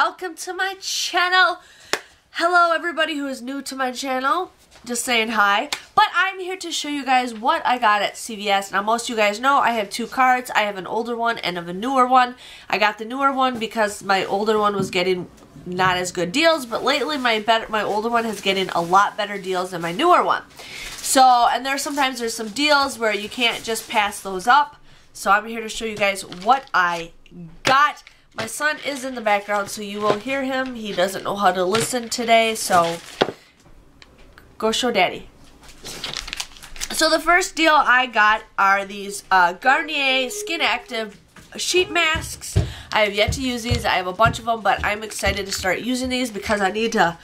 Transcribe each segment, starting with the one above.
welcome to my channel. Hello everybody who is new to my channel, just saying hi. But I'm here to show you guys what I got at CVS. Now most of you guys know I have two cards. I have an older one and a newer one. I got the newer one because my older one was getting not as good deals, but lately my older one is getting a lot better deals than my newer one. So, and sometimes there's some deals where you can't just pass those up. So I'm here to show you guys what I got. My son is in the background, so you will hear him. He doesn't know how to listen today, so go show Daddy. So the first deal I got are these Garnier Skin Active sheet masks. I have yet to use these. I have a bunch of them, but I'm excited to start using these because I need to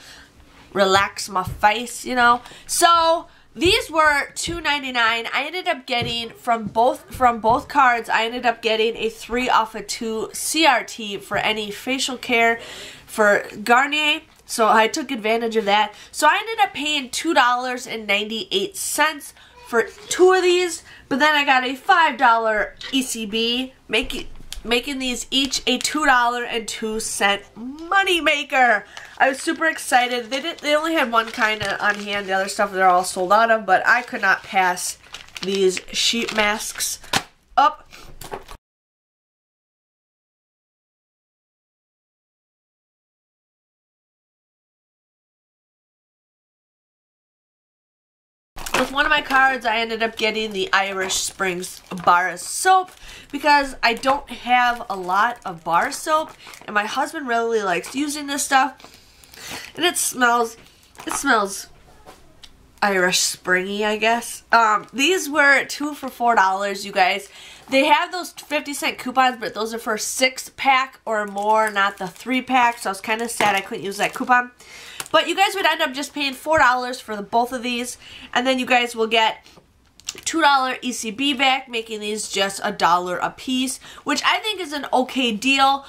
relax my face, you know. So these were $2.99. I ended up getting from both cards. I ended up getting a 3 off of 2 CRT for any facial care for Garnier. So I took advantage of that. So I ended up paying $2.98 for 2 of these. But then I got a $5 ECB, making these each a $2.02 money maker. I was super excited. They only had one kind on hand. The other stuff they're all sold out of, but I could not pass these sheet masks up. With one of my cards, I ended up getting the Irish Springs bar soap because I don't have a lot of bar soap, and my husband really likes using this stuff, and it smells Irish springy, I guess. These were 2 for $4, you guys. They have those 50-cent coupons, but those are for 6-pack or more, not the 3-pack, so I was kind of sad I couldn't use that coupon. But you guys would end up just paying $4 for both of these, and then you guys will get $2 ECB back, making these just $1 a piece, which I think is an okay deal.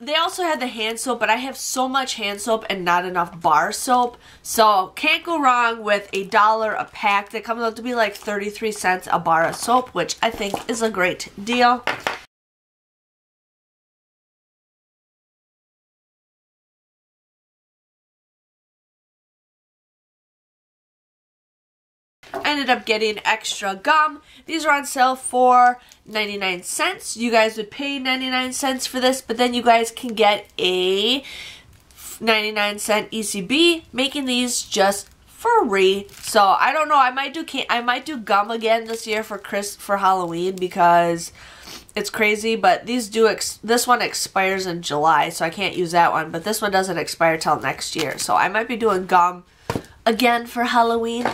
They also had the hand soap, but I have so much hand soap and not enough bar soap, so can't go wrong with $1 a pack. That comes out to be like 33 cents a bar of soap, which I think is a great deal. I ended up getting extra gum. These are on sale for 99 cents. You guys would pay 99 cents for this, but then you guys can get a 99-cent ECB, making these just free. So I don't know. I might do gum again this year for Halloween because it's crazy. But these this one expires in July, so I can't use that one. But this one doesn't expire till next year, so I might be doing gum again for Halloween.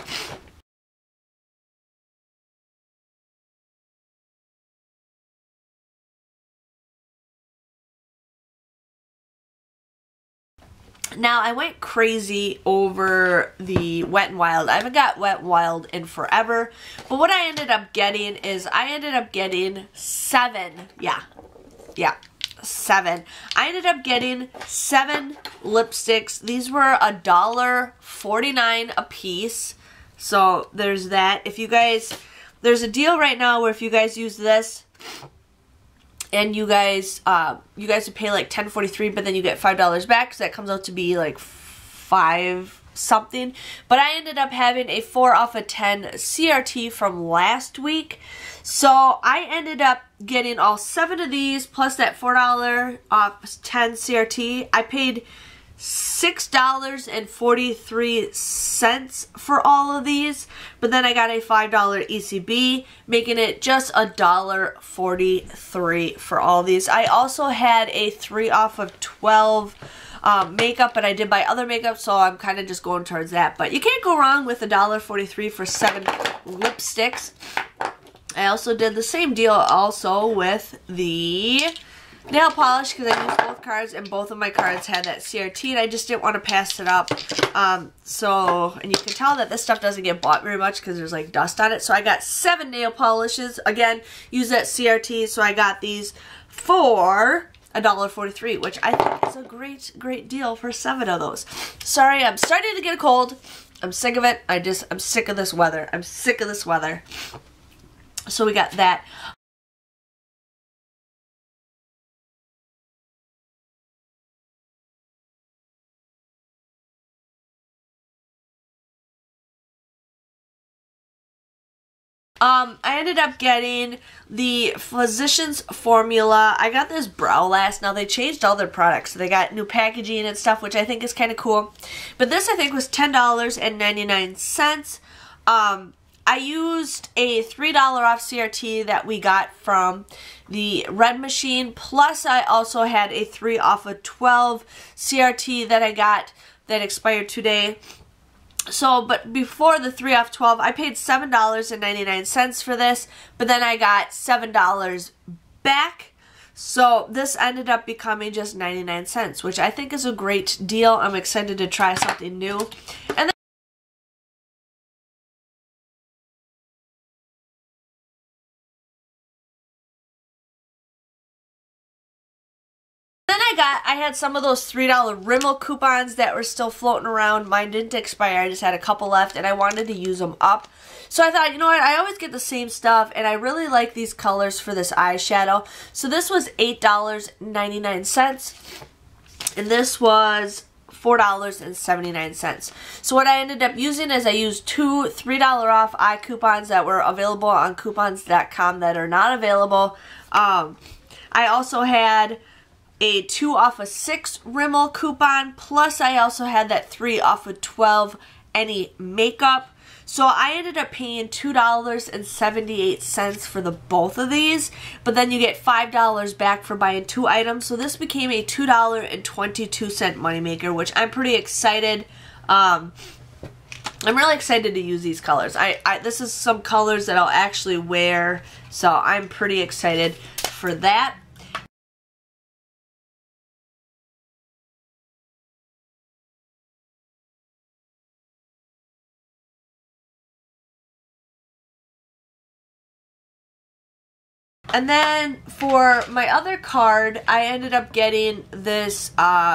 Now, I went crazy over the Wet n Wild. I haven't got Wet n Wild in forever. But what I ended up getting is I ended up getting 7. Yeah, 7. I ended up getting 7 lipsticks. These were $1.49 a piece. So there's that. If you guys, there's a deal right now where if you guys use this, and you guys would pay like $10.43, but then you get $5 back, so that comes out to be like $5 something. But I ended up having a 4 off of 10 CRT from last week, so I ended up getting all 7 of these plus that $4 off 10 CRT. I paid $6.43 for all of these, but then I got a $5 ECB, making it just $1.43 for all these. I also had a 3 off of 12 makeup, but I did buy other makeup, so I'm kind of just going towards that. But you can't go wrong with $1.43 for 7 lipsticks. I also did the same deal also with the nail polish because I used both cards, and both of my cards had that CRT, and I just didn't want to pass it up. And you can tell that this stuff doesn't get bought very much because there's like dust on it. So I got 7 nail polishes. Again, use that CRT, so I got these for $1.43, which I think is a great deal for 7 of those. Sorry, I'm starting to get a cold. I'm sick of it. I'm sick of this weather. I'm sick of this weather. So we got that. I ended up getting the Physicians Formula. I got this Brow Last. Now, they changed all their products. So they got new packaging and stuff, which I think is kind of cool. But this, I think, was $10.99. I used a $3 off CRT that we got from the Red Machine. Plus, I also had a 3 off of 12 CRT that I got that expired today. So, but before the 3 off 12, I paid $7.99 for this, but then I got $7 back. So this ended up becoming just 99 cents, which I think is a great deal. I'm excited to try something new. And I had some of those $3 Rimmel coupons that were still floating around. Mine didn't expire. I just had a couple left, and I wanted to use them up. So I thought, you know what, I always get the same stuff, and I really like these colors for this eyeshadow. So this was $8.99, and this was $4.79. So what I ended up using is I used 2 $3 off eye coupons that were available on coupons.com that are not available. I also had a 2 off of 6 Rimmel coupon, plus I also had that 3 off of 12 any makeup. So I ended up paying $2.78 for the both of these, but then you get $5 back for buying 2 items. So this became a $2.22 moneymaker, which I'm pretty excited. I'm really excited to use these colors. This is some colors that I'll actually wear, so I'm pretty excited for that. And then for my other card, I ended up getting this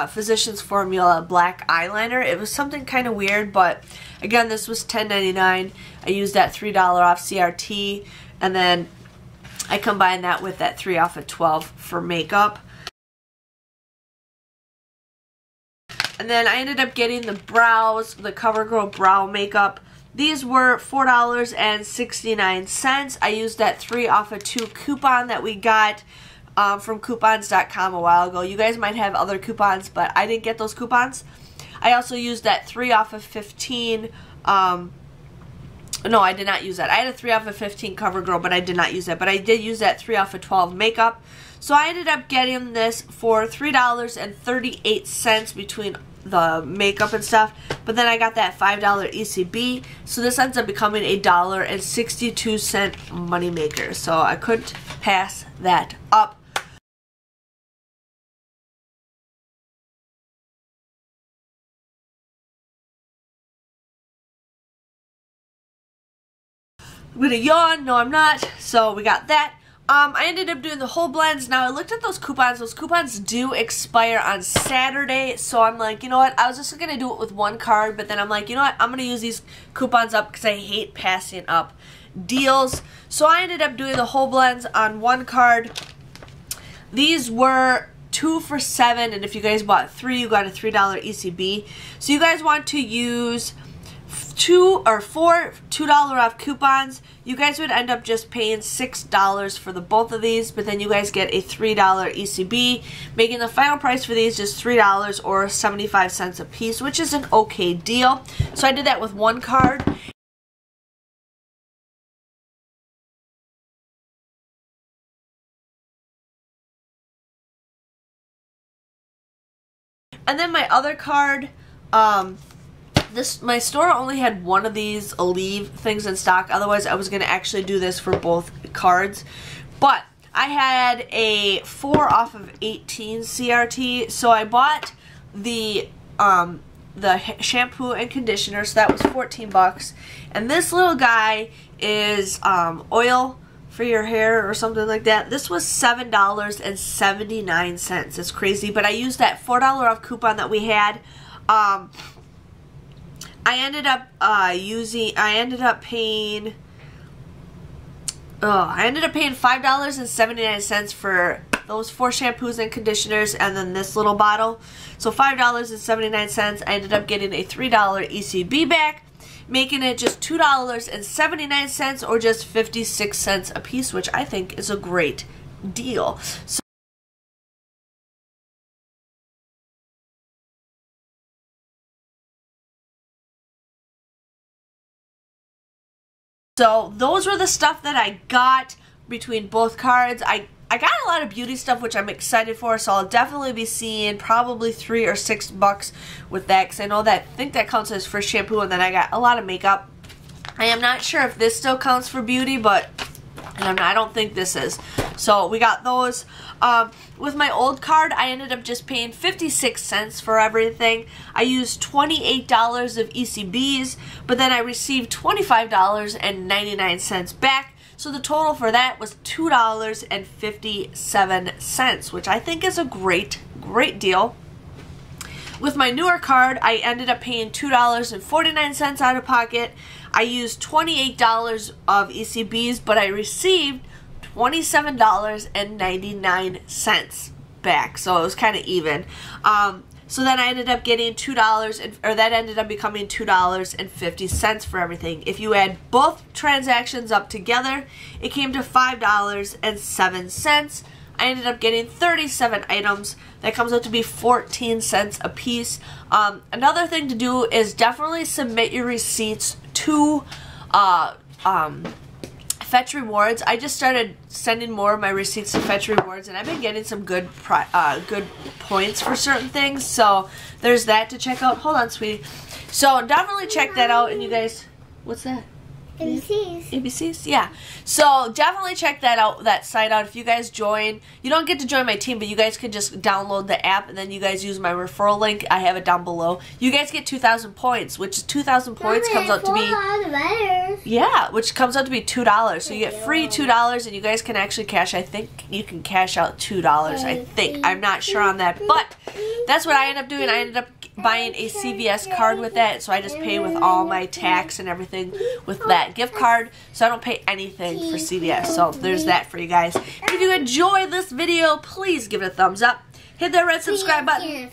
Physicians Formula black eyeliner. It was something kind of weird, but again, this was $10.99. I used that $3 off CRT, and then I combined that with that 3 off of 12 for makeup. And then I ended up getting the brows, the Covergirl brow makeup. These were $4.69. I used that 3 off of 2 coupon that we got from coupons.com a while ago. You guys might have other coupons, but I didn't get those coupons. I also used that 3 off of 15. No, I did not use that. I had a 3 off of 15 Covergirl, but I did not use that. But I did use that 3 off of 12 makeup. So I ended up getting this for $3.38 between the makeup and stuff, but then I got that $5 ECB, so this ends up becoming a $1.62 moneymaker, so I couldn't pass that up. I'm gonna yawn. No, I'm not. So we got that. I ended up doing the whole blends. Now, I looked at those coupons. Those coupons do expire on Saturday, so I'm like, you know what? I was just going to do it with one card, but then I'm like, you know what? I'm going to use these coupons up because I hate passing up deals. So I ended up doing the whole blends on one card. These were 2 for $7, and if you guys bought 3, you got a $3 ECB. So you guys want to use 4 $2 off coupons. You guys would end up just paying $6 for the both of these, but then you guys get a $3 ECB, making the final price for these just $3 or 75 cents a piece, which is an okay deal. So I did that with one card. And then my other card, my store only had one of these Aleve things in stock. Otherwise, I was going to actually do this for both cards. But I had a 4 off of 18 CRT, so I bought the shampoo and conditioner, so that was 14 bucks. And this little guy is oil for your hair or something like that. This was $7.79. It's crazy, but I used that $4 off coupon that we had. I ended up paying $5.79 for those 4 shampoos and conditioners, and then this little bottle. So $5.79. I ended up getting a $3 ECB back, making it just $2.79 or just 56 cents a piece, which I think is a great deal. So those were the stuff that I got between both cards. I got a lot of beauty stuff, which I'm excited for, so I'll definitely be seeing probably $3 or $6 with that, because I think that counts as for shampoo, and then I got a lot of makeup. I am not sure if this still counts for beauty, but I don't think this is. So we got those. With my old card, I ended up just paying 56 cents for everything. I used $28 of ECBs, but then I received $25.99 back. So the total for that was $2.57, which I think is a great deal. With my newer card, I ended up paying $2.49 out of pocket. I used $28 of ECBs, but I received $27.99 back, so it was kind of even. So then I ended up getting that ended up becoming $2.50 for everything. If you add both transactions up together, it came to $5.07. I ended up getting 37 items. That comes out to be 14 cents a piece. Another thing to do is definitely submit your receipts to Fetch Rewards. I just started sending more of my receipts to Fetch Rewards, and I've been getting some good points for certain things. So there's that to check out. Hold on, sweetie. So definitely check that out. And you guys, what's that? ABCs. ABCs, yeah. So definitely check that site out. If you guys join, you don't get to join my team, but you guys can just download the app, and then you guys use my referral link. I have it down below. You guys get 2,000 points, which 2,000 points comes out to be, yeah, which comes out to be $2. So you get free $2, and you guys can actually cash. I think you can cash out $2. I think, I'm not sure on that, but that's what I ended up doing. I ended up buying a CVS card with that, so I just pay with all my tax and everything with that gift card, so I don't pay anything for CVS. So there's that for you guys. If you enjoyed this video, please give it a thumbs up. Hit that red subscribe button.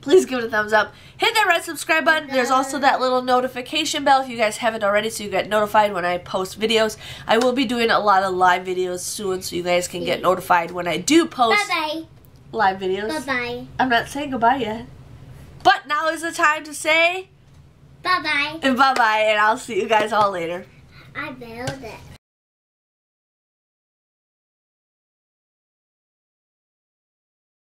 Please give it a thumbs up. Hit that red subscribe button. There's also that little notification bell if you guys haven't already, so you get notified when I post videos. I will be doing a lot of live videos soon, so you guys can get notified when I do post live videos. Bye-bye. I'm not saying goodbye yet. But now is the time to say bye-bye. And bye-bye, and I'll see you guys all later. I built it.